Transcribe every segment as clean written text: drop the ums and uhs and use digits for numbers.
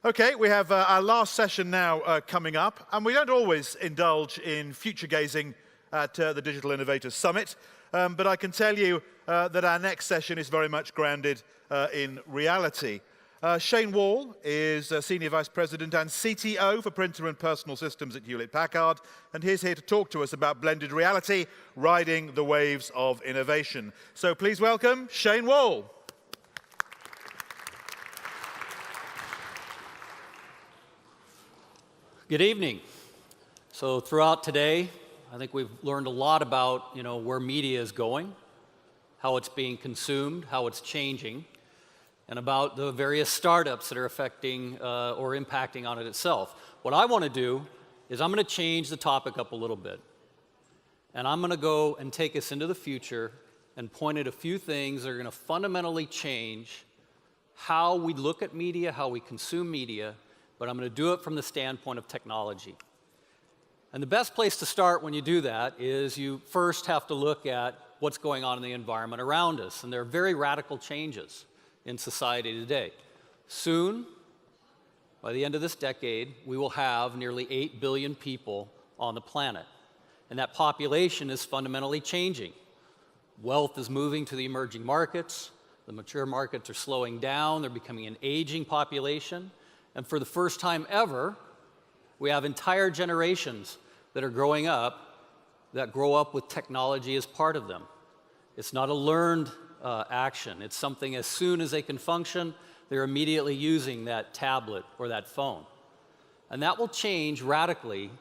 Okay, we have our last session now coming up, and we don't always indulge in future gazing at the Digital Innovators Summit, but I can tell you that our next session is very much grounded in reality. Shane Wall is Senior Vice President and CTO for Printer and Personal Systems at Hewlett-Packard, and he's here to talk to us about blended reality, riding the waves of innovation. So please welcome Shane Wall. Good evening. So throughout today, I think we've learned a lot about where media is going, how it's being consumed, how it's changing, and about the various startups that are affecting or impacting on it itself. What I want to do is I'm going to change the topic up a little bit. And I'm going to go and take us into the future and point at a few things that are going to fundamentally change how we look at media, how we consume media, but I'm going to do it from the standpoint of technology. And the best place to start when you do that is you first have to look at what's going on in the environment around us. And there are very radical changes in society today. Soon, by the end of this decade, we will have nearly 8 billion people on the planet. And that population is fundamentally changing. Wealth is moving to the emerging markets. The mature markets are slowing down. They're becoming an aging population. And for the first time ever, we have entire generations that are growing up that grow up with technology as part of them. It's not a learned action. It's something as soon as they can function, they're immediately using that tablet or that phone. And that will change radically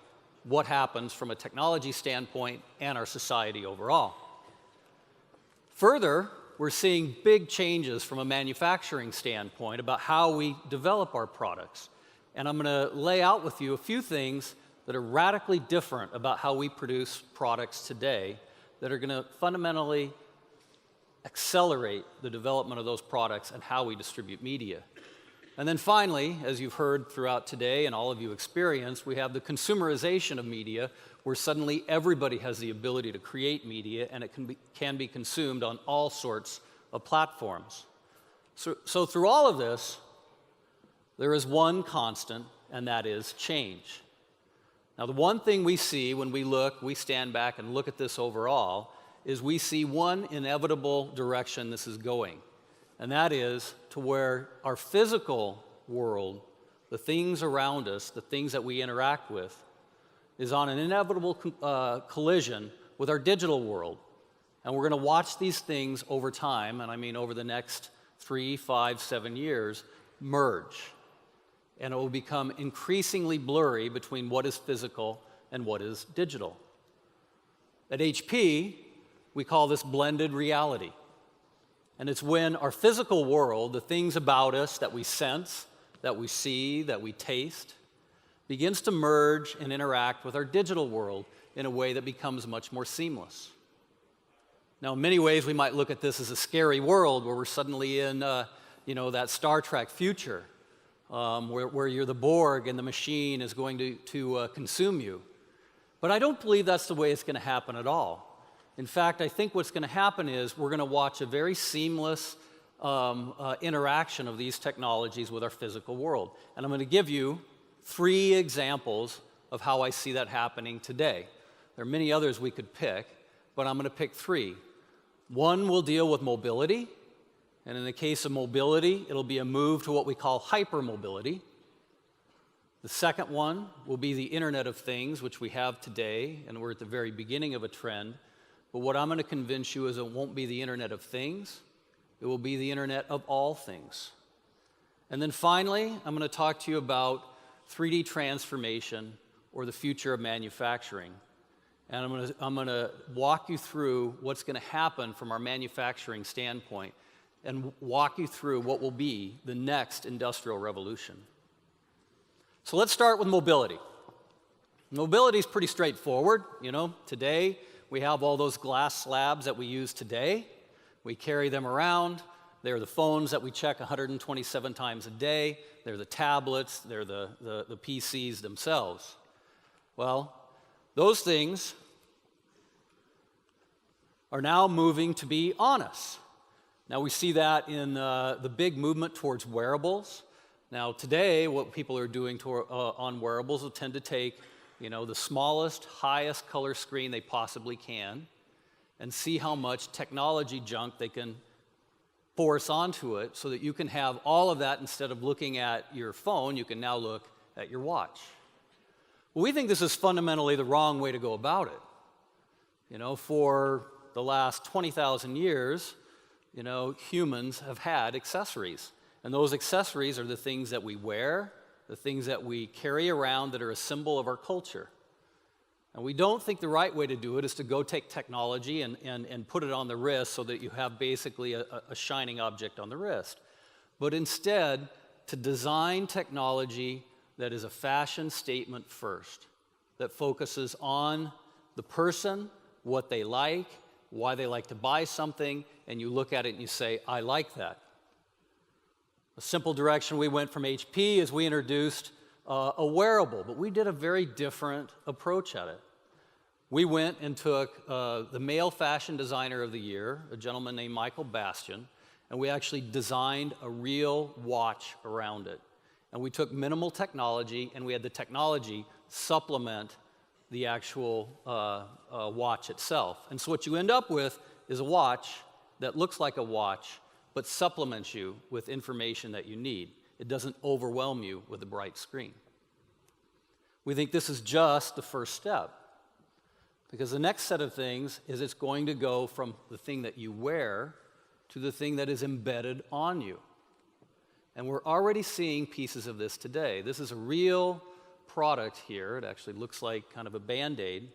what happens from a technology standpoint and our society overall. Further, we're seeing big changes from a manufacturing standpoint about how we develop our products. And I'm going to lay out with you a few things that are radically different about how we produce products today that are going to fundamentally accelerate the development of those products and how we distribute media. And then finally, as you've heard throughout today and all of you experienced, we have the consumerization of media, where suddenly everybody has the ability to create media and it can be consumed on all sorts of platforms. So through all of this, there is one constant, and that is change. Now, the one thing we see when we stand back and look at this overall, is we see one inevitable direction this is going. And that is to where our physical world, the things around us, the things that we interact with, is on an inevitable collision with our digital world. And we're going to watch these things over time, and I mean over the next 3, 5, 7 years, merge. And it will become increasingly blurry between what is physical and what is digital. At HP, we call this blended reality. And it's when our physical world, the things about us that we sense, that we see, that we taste, begins to merge and interact with our digital world in a way that becomes much more seamless. Now, in many ways, we might look at this as a scary world where we're suddenly in, that Star Trek future, where you're the Borg and the machine is going to consume you. But I don't believe that's the way it's going to happen at all. In fact, I think what's going to happen is we're going to watch a very seamless interaction of these technologies with our physical world. And I'm going to give you 3 examples of how I see that happening today. There are many others we could pick, but I'm going to pick 3. One will deal with mobility, and in the case of mobility, it'll be a move to what we call hypermobility. The second one will be the Internet of Things, which we have today, and we're at the very beginning of a trend. But what I'm going to convince you is it won't be the Internet of Things, it will be the Internet of all things. And then finally, I'm going to talk to you about 3D transformation, or the future of manufacturing. And I'm going to walk you through what's going to happen from our manufacturing standpoint and walk you through what will be the next industrial revolution. So let's start with mobility. Mobility is pretty straightforward. Today we have all those glass slabs that we use today. We carry them around. They're the phones that we check 127 times a day. They're the tablets. They're the PCs themselves. Well, those things are now moving to be on us. Now, we see that in the big movement towards wearables. Now, today, what people are doing on wearables will tend to take, the smallest, highest color screen they possibly can and see how much technology junk they can force onto it so that you can have all of that. Instead of looking at your phone, you can now look at your watch. Well, we think this is fundamentally the wrong way to go about it. For the last 20,000 years, humans have had accessories. And those accessories are the things that we wear, the things that we carry around that are a symbol of our culture. And we don't think the right way to do it is to go take technology and put it on the wrist so that you have basically a shining object on the wrist. But instead, to design technology that is a fashion statement first, that focuses on the person, what they like, why they like to buy something, and you look at it and you say, I like that. A simple direction we went from HP is we introduced a wearable, but we did a very different approach at it. We went and took the male fashion designer of the year, a gentleman named Michael Bastian, and we actually designed a real watch around it. And we took minimal technology, and we had the technology supplement the actual watch itself. And so what you end up with is a watch that looks like a watch, but supplements you with information that you need. It doesn't overwhelm you with a bright screen. We think this is just the first step, because the next set of things is it's going to go from the thing that you wear to the thing that is embedded on you. And we're already seeing pieces of this today. This is a real product here. It actually looks like kind of a Band-Aid.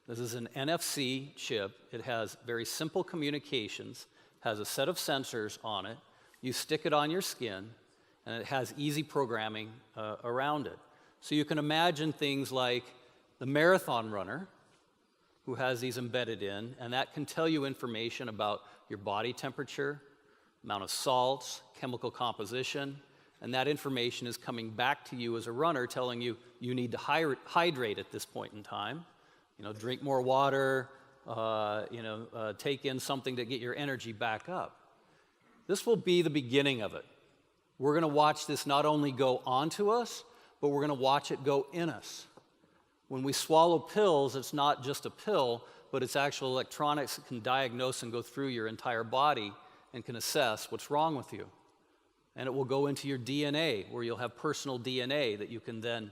This is an Nfc chip. It has very simple communications, has a set of sensors on it. You stick it on your skin, and it has easy programming around it. So you can imagine things like the marathon runner who has these embedded in, and that can tell you information about your body temperature, amount of salts, chemical composition, and that information is coming back to you as a runner, telling you you need to hydrate at this point in time. Drink more water, take in something to get your energy back up. This will be the beginning of it. We're going to watch this not only go onto us, but we're going to watch it go in us. When we swallow pills, it's not just a pill, but it's actual electronics that can diagnose and go through your entire body and can assess what's wrong with you. And it will go into your DNA, where you'll have personal DNA that you can then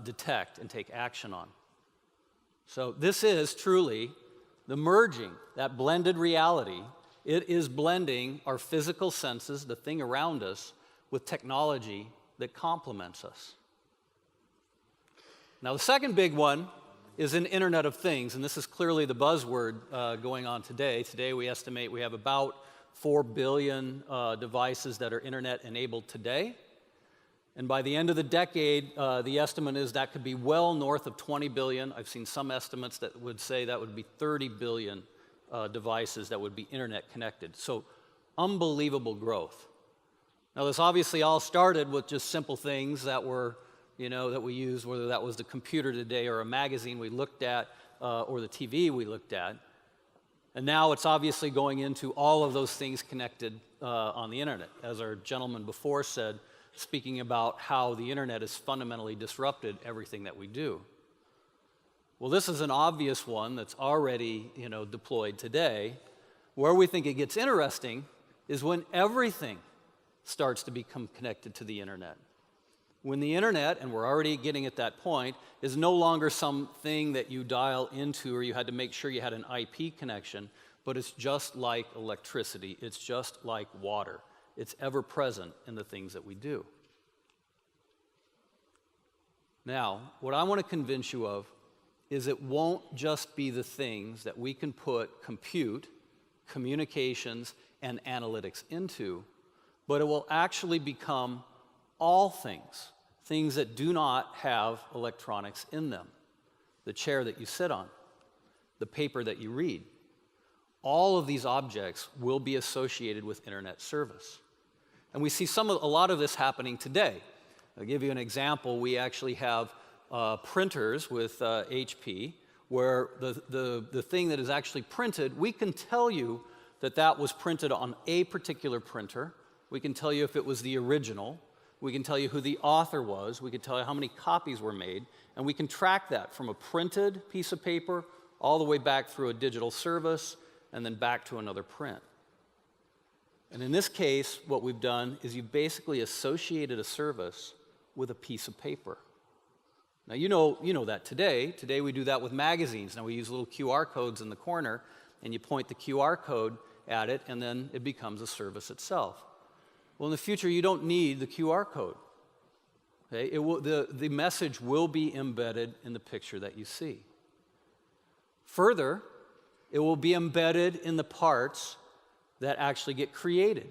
detect and take action on. So this is truly the merging, that blended reality. It is blending our physical senses, the thing around us, with technology that complements us. Now, the second big one is an Internet of Things, and this is clearly the buzzword going on today. Today, we estimate we have about 4 billion devices that are Internet-enabled today. And by the end of the decade, the estimate is that could be well north of 20 billion. I've seen some estimates that would say that would be 30 billion devices that would be Internet connected. So, unbelievable growth. Now, this obviously all started with just simple things that were, that we used, whether that was the computer today or a magazine we looked at or the TV we looked at. And now it's obviously going into all of those things connected on the Internet. As our gentleman before said, speaking about how the Internet has fundamentally disrupted everything that we do. Well, this is an obvious one that's already, deployed today. Where we think it gets interesting is when everything starts to become connected to the Internet. When the Internet, and we're already getting at that point, is no longer something that you dial into or you had to make sure you had an IP connection, but it's just like electricity. It's just like water. It's ever present in the things that we do. Now, what I want to convince you of is it won't just be the things that we can put compute, communications, and analytics into, but it will actually become all things, things that do not have electronics in them. The chair that you sit on, the paper that you read, all of these objects will be associated with Internet service. And we see a lot of this happening today. I'll give you an example. We actually have printers with HP where the thing that is actually printed, we can tell you that that was printed on a particular printer. We can tell you if it was the original. we can tell you who the author was, we can tell you how many copies were made, and we can track that from a printed piece of paper all the way back through a digital service and then back to another print. And in this case, what we've done is you've basically associated a service with a piece of paper. Now, you know that today. Today we do that with magazines. Now we use little QR codes in the corner, and you point the QR code at it, and then it becomes a service itself. Well, in the future, you don't need the QR code. Okay? The message will be embedded in the picture that you see. Further, it will be embedded in the parts that actually get created.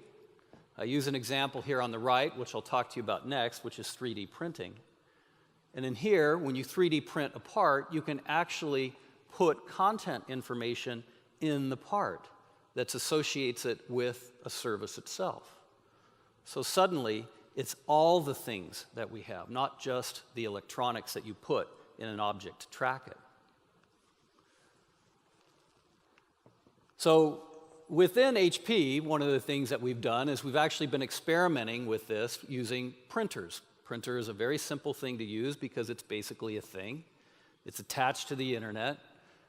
I use an example here on the right, which I'll talk to you about next, which is 3D printing. And in here, when you 3D print a part, you can actually put content information in the part that associates it with a service itself. So suddenly, it's all the things that we have, not just the electronics that you put in an object to track it. So within HP, one of the things that we've done is we've actually been experimenting with this using printers. Printer is a very simple thing to use because it's basically a thing. It's attached to the internet.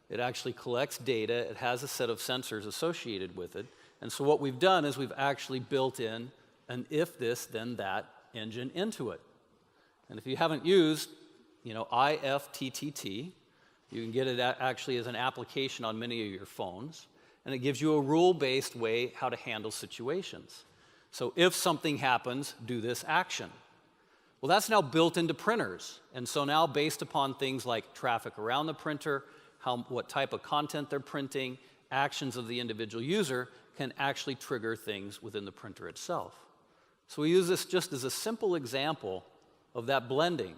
It actually collects data. It has a set of sensors associated with it. And so what we've done is we've actually built in an if this, then that engine into it. And if you haven't used, IFTTT, you can get it actually as an application on many of your phones. And it gives you a rule-based way how to handle situations. So if something happens, do this action. Well, that's now built into printers. And so now based upon things like traffic around the printer, what type of content they're printing, actions of the individual user can actually trigger things within the printer itself. So we use this just as a simple example of that blending,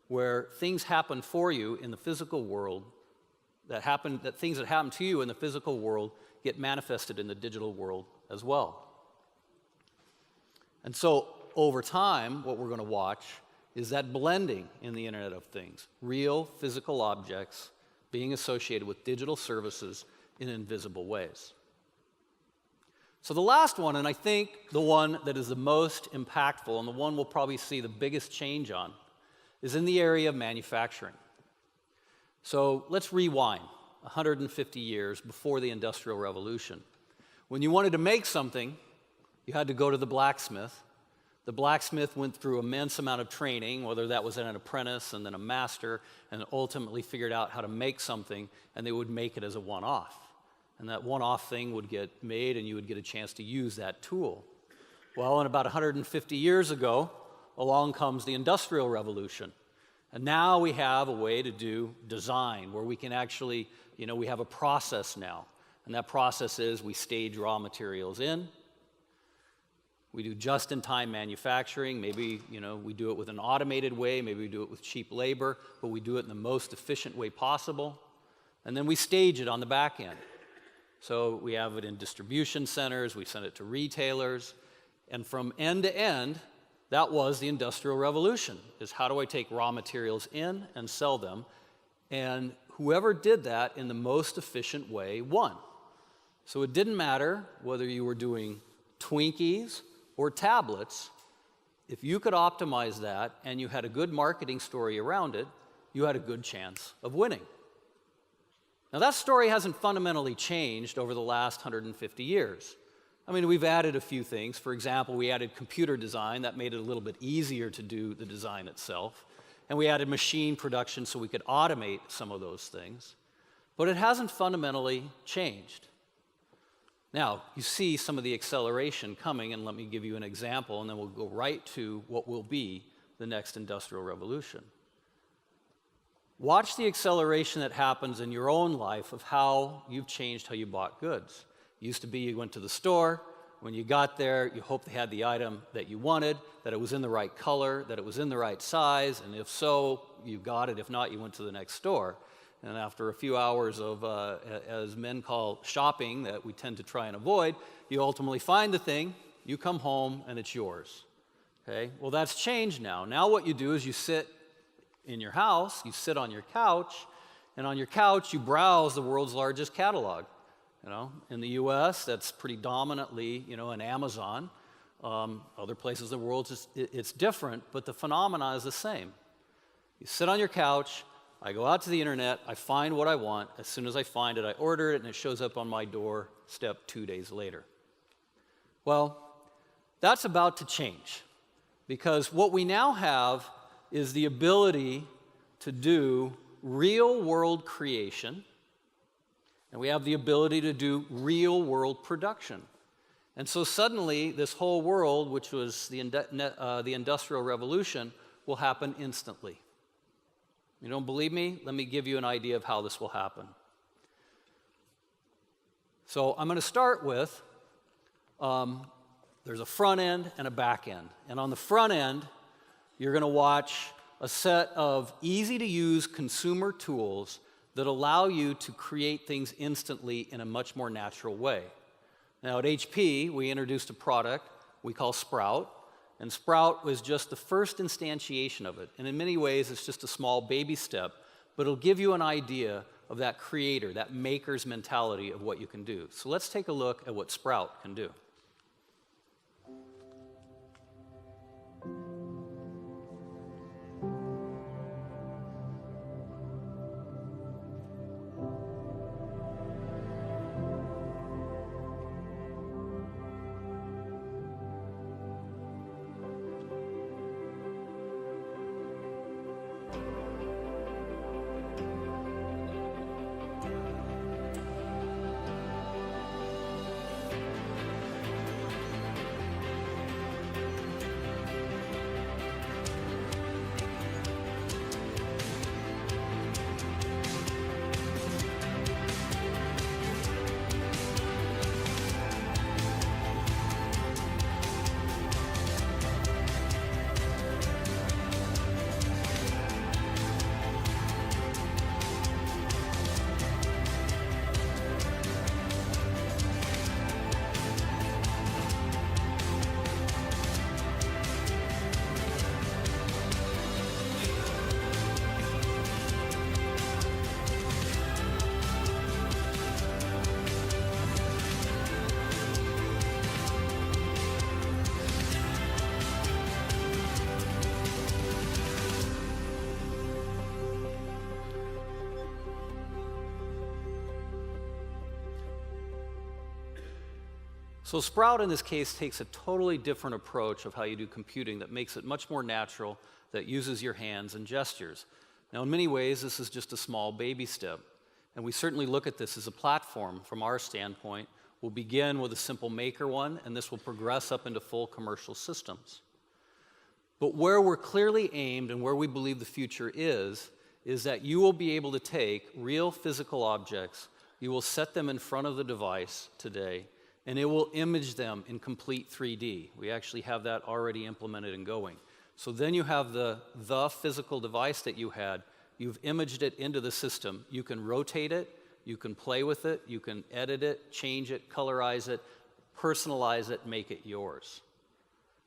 where things happen for you in the physical world, that things that happen to you in the physical world get manifested in the digital world as well. And so over time, what we're going to watch is that blending in the Internet of Things, real physical objects being associated with digital services in invisible ways. So the last one, and I think the one that is the most impactful and the one we'll probably see the biggest change on, is in the area of manufacturing. So let's rewind 150 years before the Industrial Revolution. When you wanted to make something, you had to go to the blacksmith. The blacksmith went through an immense amount of training, whether that was an apprentice and then a master, and ultimately figured out how to make something, and they would make it as a one-off. And that one-off thing would get made, and you would get a chance to use that tool. Well, and about 150 years ago, along comes the Industrial Revolution. And now we have a way to do design, where we can actually, we have a process now. And that process is we stage raw materials in. We do just-in-time manufacturing. Maybe, we do it with an automated way. Maybe we do it with cheap labor, but we do it in the most efficient way possible. And then we stage it on the back end. So we have it in distribution centers. We send it to retailers. And from end to end, that was the Industrial Revolution, is how do I take raw materials in and sell them? And whoever did that in the most efficient way won. So it didn't matter whether you were doing Twinkies or tablets. If you could optimize that and you had a good marketing story around it, you had a good chance of winning. Now that story hasn't fundamentally changed over the last 150 years. I mean, we've added a few things. For example, we added computer design. That made it a little bit easier to do the design itself. And we added machine production so we could automate some of those things. But it hasn't fundamentally changed. Now, you see some of the acceleration coming, and let me give you an example, and then we'll go right to what will be the next Industrial Revolution. Watch the acceleration that happens in your own life of how you've changed how you bought goods. It used to be you went to the store. When you got there, you hoped they had the item that you wanted, that it was in the right color, that it was in the right size, and if so, you got it. If not, you went to the next store. And after a few hours of, as men call shopping, that we tend to try and avoid, you ultimately find the thing, you come home, and it's yours. Okay? Well, that's changed now. Now what you do is you sit in your house, you sit on your couch, and on your couch you browse the world's largest catalog. In the US, that's pretty dominantly, an Amazon. Other places in the world, it's different, but the phenomena is the same. You sit on your couch, I go out to the internet, I find what I want. As soon as I find it, I order it, and it shows up on my doorstep 2 days later. Well, that's about to change, because what we now have is the ability to do real-world creation, and we have the ability to do real-world production. And so suddenly, this whole world, which was the Industrial Revolution, will happen instantly. You don't believe me? Let me give you an idea of how this will happen. So I'm going to start with, there's a front end and a back end. And on the front end, you're going to watch a set of easy-to-use consumer tools that allow you to create things instantly in a much more natural way. Now, at HP, we introduced a product we call Sprout, and Sprout was just the first instantiation of it. And in many ways, it's just a small baby step, but it'll give you an idea of that creator, that maker's mentality of what you can do. So let's take a look at what Sprout can do. So Sprout, in this case, takes a totally different approach of how you do computing that makes it much more natural, that uses your hands and gestures. Now, in many ways, this is just a small baby step. And we certainly look at this as a platform from our standpoint. We'll begin with a simple maker one, and this will progress up into full commercial systems. But where we're clearly aimed and where we believe the future is that you will be able to take real physical objects, you will set them in front of the device today, and it will image them in complete 3D. We actually have that already implemented and going. So then you have the physical device that you had, you've imaged it into the system. You can rotate it, you can play with it, you can edit it, change it, colorize it, personalize it, make it yours.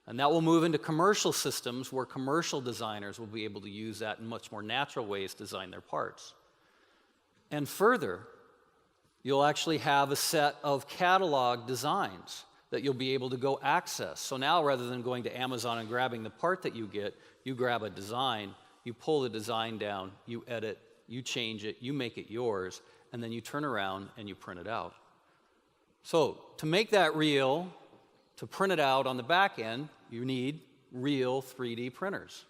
And that will move into commercial systems where commercial designers will be able to use that in much more natural ways to design their parts. And further, you'll actually have a set of catalog designs that you'll be able to go access. So now, rather than going to Amazon and grabbing the part that you get, you grab a design, you pull the design down, you edit, you change it, you make it yours, and then you turn around and you print it out. So to make that real, to print it out on the back end, you need real 3D printers.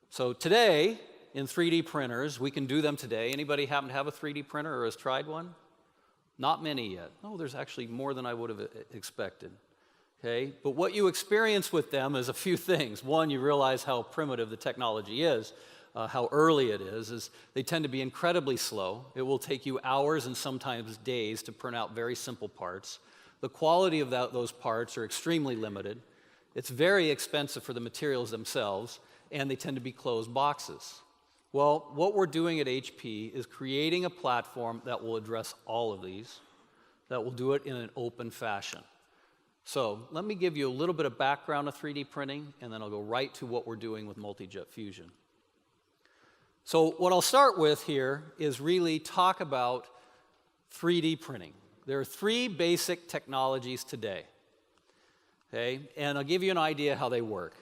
So today, in 3D printers, we can do them today. Anybody happen to have a 3D printer or has tried one? Not many yet. Oh, there's actually more than I would have expected. Okay? But what you experience with them is a few things. One, you realize how primitive the technology is, how early it is they tend to be incredibly slow. It will take you hours and sometimes days to print out very simple parts. The quality of those parts are extremely limited. It's very expensive for the materials themselves, and they tend to be closed boxes. Well, what we're doing at HP is creating a platform that will address all of these, that will do it in an open fashion. So let me give you a little bit of background of 3D printing, and then I'll go right to what we're doing with Multijet Fusion. So what I'll start with here is really talk about 3D printing. There are three basic technologies today. okay? And I'll give you an idea how they work.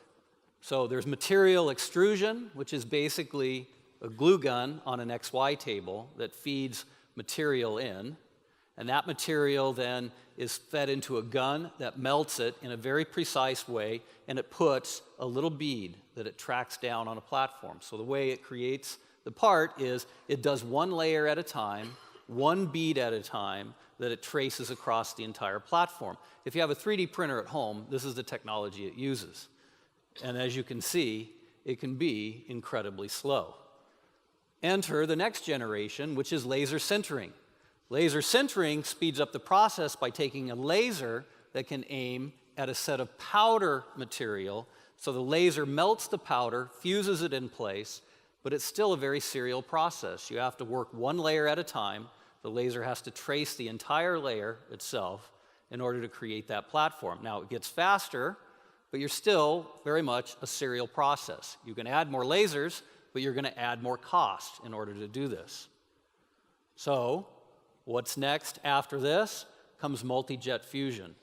So there's material extrusion, which is basically a glue gun on an XY table that feeds material in. And that material then is fed into a gun that melts it in a very precise way, and it puts a little bead that it tracks down on a platform. So the way it creates the part is it does one layer at a time, one bead at a time, that it traces across the entire platform. If you have a 3D printer at home, this is the technology it uses. And as you can see, it can be incredibly slow. Enter the next generation, which is laser sintering. Laser sintering speeds up the process by taking a laser that can aim at a set of powder material. So the laser melts the powder, fuses it in place, but it's still a very serial process. You have to work one layer at a time. The laser has to trace the entire layer itself in order to create that platform. Now, it gets faster, but you're still very much a serial process. You can add more lasers, but you're going to add more cost in order to do this. So, what's next after this comes Multijet Fusion.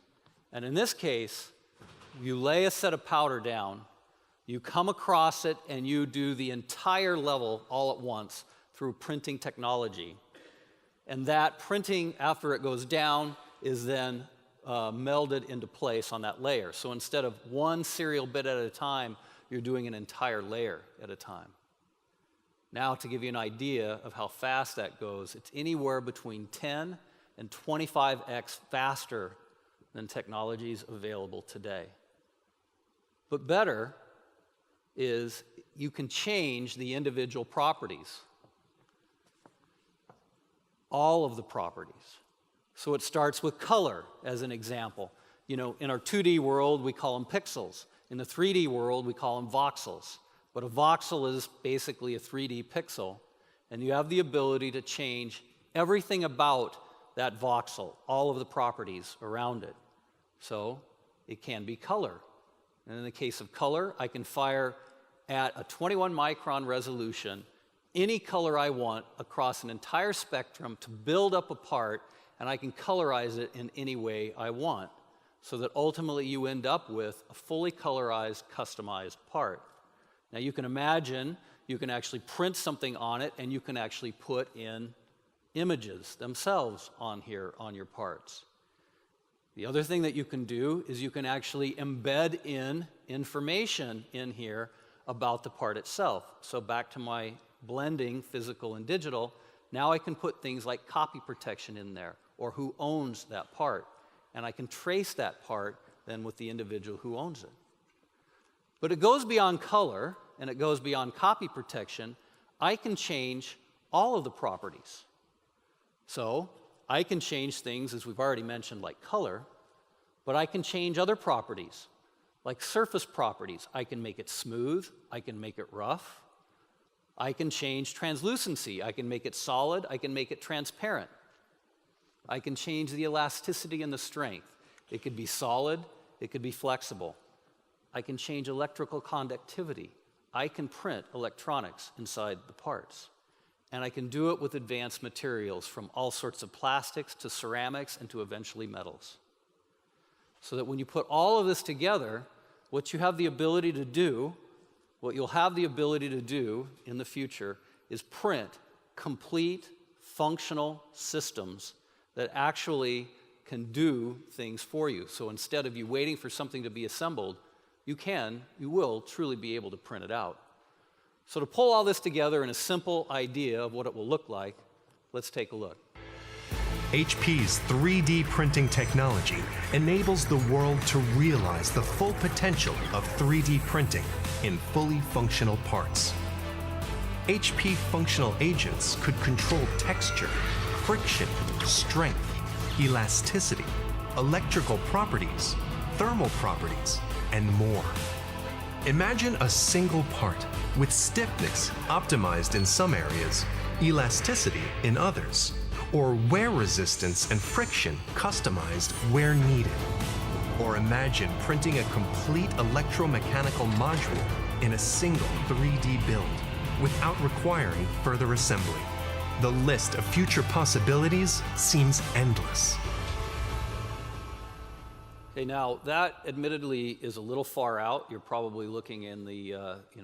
And in this case, you lay a set of powder down, you come across it, and you do the entire level all at once through printing technology. And that printing, after it goes down, is then melded into place on that layer. So instead of one serial bit at a time, you're doing an entire layer at a time. Now, to give you an idea of how fast that goes, it's anywhere between 10 and 25x faster than technologies available today. But better is you can change the individual properties, all of the properties. So it starts with color, as an example. You know, in our 2D world, we call them pixels. In the 3D world, we call them voxels. But a voxel is basically a 3D pixel, and you have the ability to change everything about that voxel, all of the properties around it. So it can be color. And in the case of color, I can fire at a 21 micron resolution any color I want across an entire spectrum to build up a part, and I can colorize it in any way I want, so that ultimately you end up with a fully colorized, customized part. Now you can imagine you can actually print something on it, and you can actually put in images themselves on here on your parts. The other thing that you can do is you can actually embed in information in here about the part itself. So back to my blending physical and digital, now I can put things like copy protection in there, or who owns that part. And I can trace that part then with the individual who owns it. But it goes beyond color, and it goes beyond copy protection. I can change all of the properties. So I can change things, as we've already mentioned, like color, but I can change other properties, like surface properties. I can make it smooth, I can make it rough, I can change translucency, I can make it solid, I can make it transparent. I can change the elasticity and the strength. It could be solid, it could be flexible. I can change electrical conductivity. I can print electronics inside the parts. And I can do it with advanced materials, from all sorts of plastics to ceramics and to eventually metals. So that when you put all of this together, what you have the ability to do, what you'll have the ability to do in the future is print complete functional systems that actually can do things for you. So instead of you waiting for something to be assembled, you will truly be able to print it out. So to pull all this together in a simple idea of what it will look like, let's take a look. HP's 3D printing technology enables the world to realize the full potential of 3D printing in fully functional parts. HP functional agents could control texture, friction, strength, elasticity, electrical properties, thermal properties, and more. Imagine a single part with stiffness optimized in some areas, elasticity in others, or wear resistance and friction customized where needed. Or imagine printing a complete electromechanical module in a single 3D build without requiring further assembly. The list of future possibilities seems endless. Okay, now that admittedly is a little far out. You're probably looking in the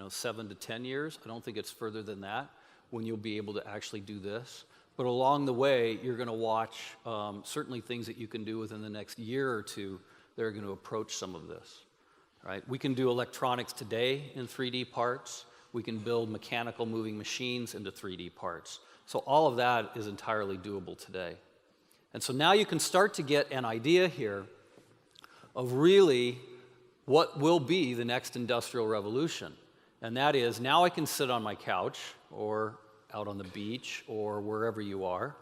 7 to 10 years. I don't think it's further than that when you'll be able to actually do this. But along the way, you're going to watch certainly things that you can do within the next year or two that are going to approach some of this. Right? We can do electronics today in 3D parts. We can build mechanical moving machines into 3D parts. So all of that is entirely doable today. And so now you can start to get an idea here of really what will be the next industrial revolution. And that is, now I can sit on my couch or out on the beach or wherever you are.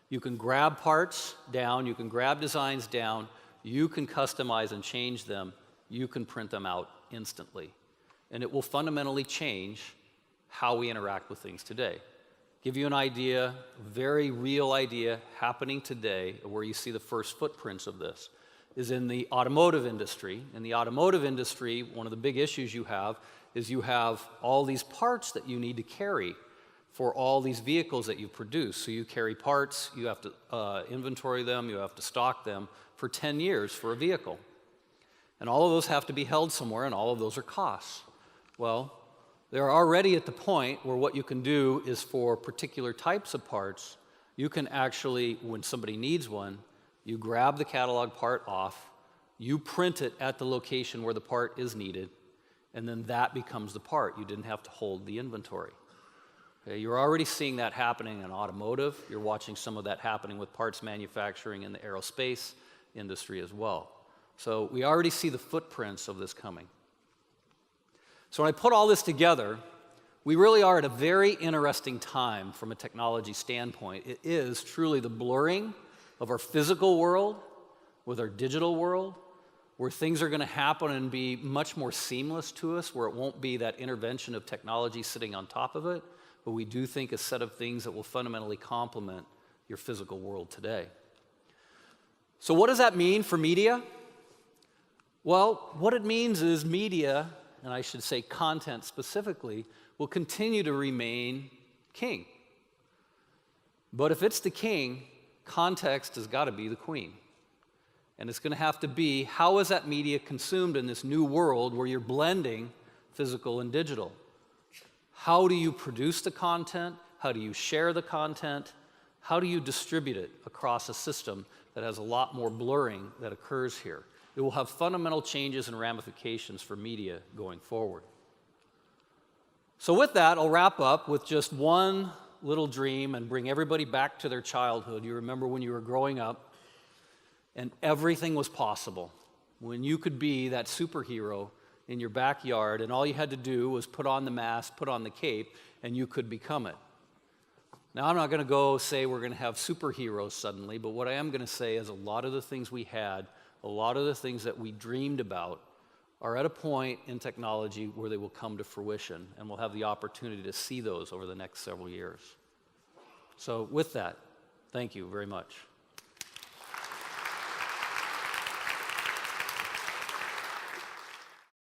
You can grab parts down, you can grab designs down, you can customize and change them, you can print them out instantly. And it will fundamentally change how we interact with things today. Give you an idea, a very real idea happening today, where you see the first footprints of this, is in the automotive industry. In the automotive industry, one of the big issues you have is you have all these parts that you need to carry for all these vehicles that you produce. So you carry parts, you have to inventory them, you have to stock them for 10 years for a vehicle. And all of those have to be held somewhere, and all of those are costs. Well, they're already at the point where what you can do is for particular types of parts, you can actually, when somebody needs one, you grab the catalog part off, you print it at the location where the part is needed, and then that becomes the part. You didn't have to hold the inventory. Okay, you're already seeing that happening in automotive. You're watching some of that happening with parts manufacturing in the aerospace industry as well. So we already see the footprints of this coming. So when I put all this together, we really are at a very interesting time from a technology standpoint. It is truly the blurring of our physical world with our digital world, where things are going to happen and be much more seamless to us, where it won't be that intervention of technology sitting on top of it, but we do think a set of things that will fundamentally complement your physical world today. So what does that mean for media? Well, what it means is media, and I should say content specifically, will continue to remain king. But if it's the king, context has got to be the queen. And it's going to have to be, how is that media consumed in this new world where you're blending physical and digital? How do you produce the content? How do you share the content? How do you distribute it across a system that has a lot more blurring that occurs here? It will have fundamental changes and ramifications for media going forward. So with that, I'll wrap up with just one little dream and bring everybody back to their childhood. You remember when you were growing up and everything was possible, when you could be that superhero in your backyard and all you had to do was put on the mask, put on the cape, and you could become it. Now, I'm not going to go say we're going to have superheroes suddenly, but what I am going to say is a lot of the things we had, a lot of the things that we dreamed about are at a point in technology where they will come to fruition, and we'll have the opportunity to see those over the next several years. So with that, thank you very much.